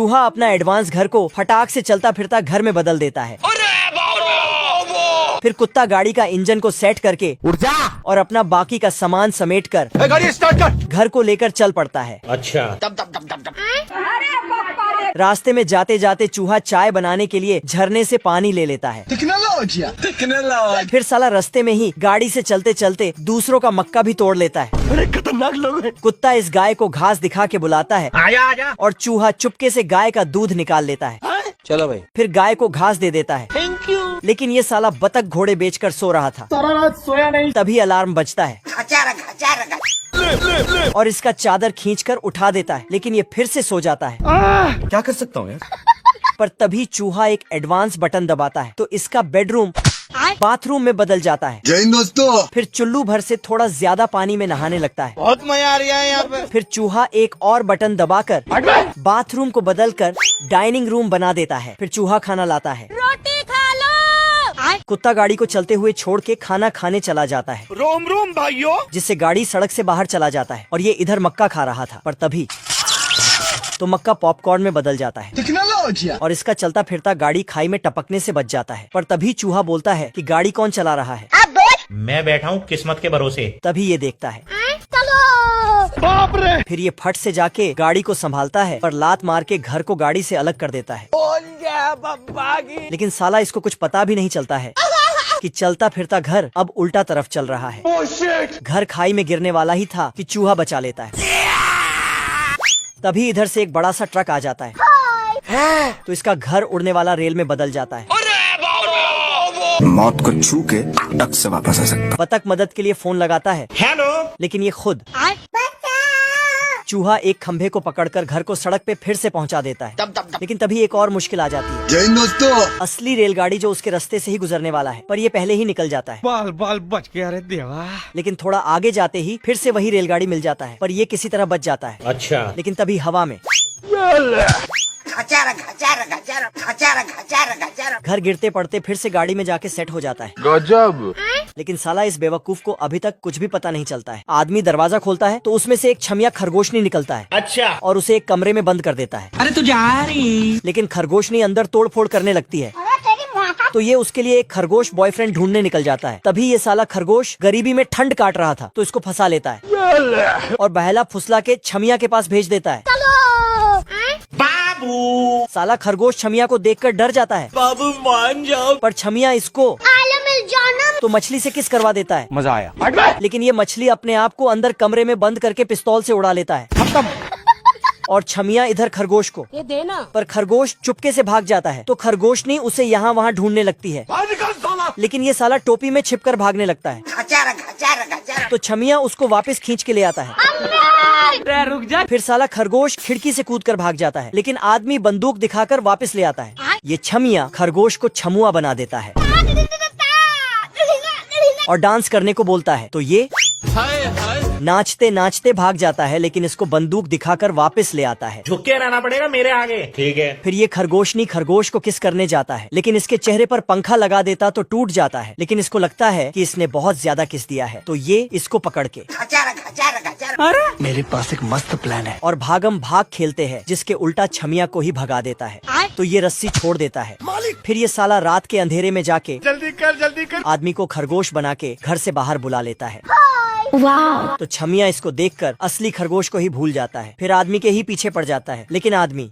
चूहा अपना एडवांस घर को फटाक से चलता फिरता घर में बदल देता है। फिर कुत्ता गाड़ी का इंजन को सेट करके उड़ जा और अपना बाकी का सामान समेट कर गाड़ी स्टार्ट कर घर को लेकर चल पड़ता है। अच्छा। रास्ते में जाते जाते चूहा चाय बनाने के लिए झरने से पानी ले लेता है। फिर साला रास्ते में ही गाड़ी से चलते चलते दूसरों का मक्का भी तोड़ लेता है। बड़े खतरनाक लोग हैं। कुत्ता इस गाय को घास दिखा के बुलाता है। आजा आजा। और चूहा चुपके से गाय का दूध निकाल लेता है। चलो भाई। फिर गाय को घास दे देता है। Thank you. लेकिन ये साला बतख घोड़े बेचकर सो रहा था। सारा रात सोया नहीं। तभी अलार्म बजता है और इसका चादर खींचकर उठा देता है, लेकिन ये फिर से सो जाता है। क्या कर सकता हूँ यार। पर तभी चूहा एक एडवांस बटन दबाता है तो इसका बेडरूम बाथरूम में बदल जाता है। जय हिंद दोस्तों। फिर चुल्लू भर से थोड़ा ज्यादा पानी में नहाने लगता है। बहुत मजा आ रहा है यहाँ पे। फिर चूहा एक और बटन दबाकर बाथरूम को बदलकर डाइनिंग रूम बना देता है। फिर चूहा खाना लाता है। रोटी खा लो। कुत्ता गाड़ी को चलते हुए छोड़ के खाना खाने चला जाता है, रोम रोम भाइयों। जिससे गाड़ी सड़क से बाहर चला जाता है और ये इधर मक्का खा रहा था। पर तभी तो मक्का पॉपकॉर्न में बदल जाता है और इसका चलता फिरता गाड़ी खाई में टपकने से बच जाता है। पर तभी चूहा बोलता है कि गाड़ी कौन चला रहा है। मैं बैठा हूँ किस्मत के भरोसे। तभी ये देखता है। बाप रे। फिर ये फट से जाके गाड़ी को संभालता है पर लात मार के घर को गाड़ी से अलग कर देता है। लेकिन साला इसको कुछ पता भी नहीं चलता है कि चलता फिरता घर अब उल्टा तरफ चल रहा है। घर खाई में गिरने वाला ही था कि चूहा बचा लेता है। तभी इधर से एक बड़ा सा ट्रक आ जाता है तो इसका घर उड़ने वाला रेल में बदल जाता है। मौत को छू के टक से वापस आ सकता। बतख मदद के लिए फोन लगाता है, हेलो। लेकिन ये खुद चूहा एक खंभे को पकड़कर घर को सड़क पे फिर से पहुंचा देता है। लेकिन तभी एक और मुश्किल आ जाती है। जय हिंद दोस्तों। असली रेलगाड़ी जो उसके रास्ते से ही गुजरने वाला है, पर ये पहले ही निकल जाता है। बाल बाल बच गया रे देवा। लेकिन थोड़ा आगे जाते ही फिर से वही रेलगाड़ी मिल जाता है, पर ये किसी तरह बच जाता है। अच्छा। लेकिन तभी हवा में घर गिरते पड़ते फिर से गाड़ी में जाके सेट हो जाता है। गजब। लेकिन साला इस बेवकूफ को अभी तक कुछ भी पता नहीं चलता है। आदमी दरवाजा खोलता है तो उसमें से एक छमिया खरगोशनी निकलता है। अच्छा। और उसे एक कमरे में बंद कर देता है। अरे तू जा रही। लेकिन खरगोशनी अंदर तोड़ फोड़ करने लगती है तो ये उसके लिए एक खरगोश बॉयफ्रेंड ढूंढने निकल जाता है। तभी ये साला खरगोश गरीबी में ठंड काट रहा था तो इसको फंसा लेता है और बहला फुसला के छमिया के पास भेज देता है। बाबू। साला खरगोश छमिया को देखकर डर जाता है। बाबू मान जाओ। पर छमिया इसको तो मछली से किस करवा देता है। मजा आया। लेकिन ये मछली अपने आप को अंदर कमरे में बंद करके पिस्तौल से उड़ा लेता है और छमिया इधर खरगोश को। ये देना। पर खरगोश चुपके से भाग जाता है तो खरगोशनी उसे यहाँ वहाँ ढूंढने लगती है। लेकिन ये साला टोपी में छिपकर भागने लगता है तो छमिया उसको वापस खींच के ले आता है। रुक जा। फिर साला खरगोश खिड़की से कूदकर भाग जाता है, लेकिन आदमी बंदूक दिखाकर वापस ले आता है। ये छमिया खरगोश को छमुआ बना देता है और डांस करने को बोलता है तो ये नाचते नाचते भाग जाता है, लेकिन इसको बंदूक दिखाकर वापस ले आता है। झुक के रहना पड़ेगा मेरे आगे। ठीक है। फिर ये खरगोशनी खरगोश को किस करने जाता है, लेकिन इसके चेहरे पर पंखा लगा देता तो टूट जाता है। लेकिन इसको लगता है कि इसने बहुत ज्यादा किस दिया है तो ये इसको पकड़ के मेरे पास एक मस्त प्लान है। और भागम भाग खेलते हैं, जिसके उल्टा छमिया को ही भगा देता है तो ये रस्सी छोड़ देता है। फिर ये साला रात के अंधेरे में जाके जल्दी कर। आदमी को खरगोश बना के घर से बाहर बुला लेता है। तो छमिया इसको देखकर असली खरगोश को ही भूल जाता है। फिर आदमी के ही पीछे पड़ जाता है, लेकिन आदमी